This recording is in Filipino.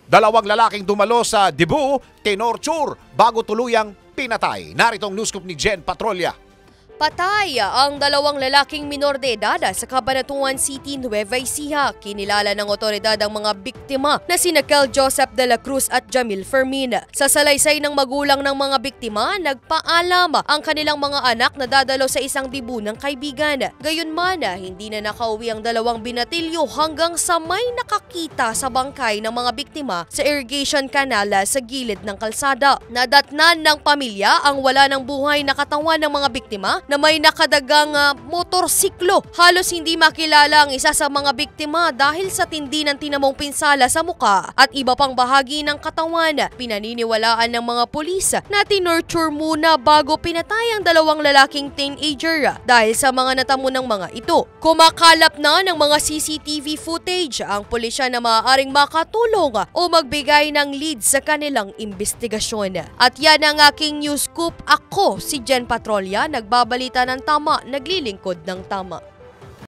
Dalawang lalaking dumalo sa Cebu, tinorture bago tuluyang pinatay. Narito ang news scoop ni Jen Patrolya. Patay ang dalawang lalaking minor de edad sa Cabanatuan City, Nueva Ecija. Kinilala ng otoridad ang mga biktima na sina Kel Joseph de la Cruz at Jamil Fermin. Sa salaysay ng magulang ng mga biktima, nagpaalam ang kanilang mga anak na dadalo sa isang dibu ng kaibigan. Gayunman, hindi na nakauwi ang dalawang binatilyo hanggang sa may nakakita sa bangkay ng mga biktima sa irrigation canal sa gilid ng kalsada. Nadatnan ng pamilya ang wala ng buhay na katawan ng mga biktima na may nakadagang motorsiklo. Halos hindi makilala ang isa sa mga biktima dahil sa tindi ng tinamong pinsala sa muka at iba pang bahagi ng katawan. Pinaniniwalaan ng mga pulis na tinurture muna bago pinatay ang dalawang lalaking teenager dahil sa mga natamo ng mga ito. Kumakalap na ng mga CCTV footage ang pulisya na maaaring makatulong o magbigay ng lead sa kanilang investigasyon. At yan ang aking news scoop. Ako si Jen Patrolya, nagbabalita ng tama, naglilingkod ng tama.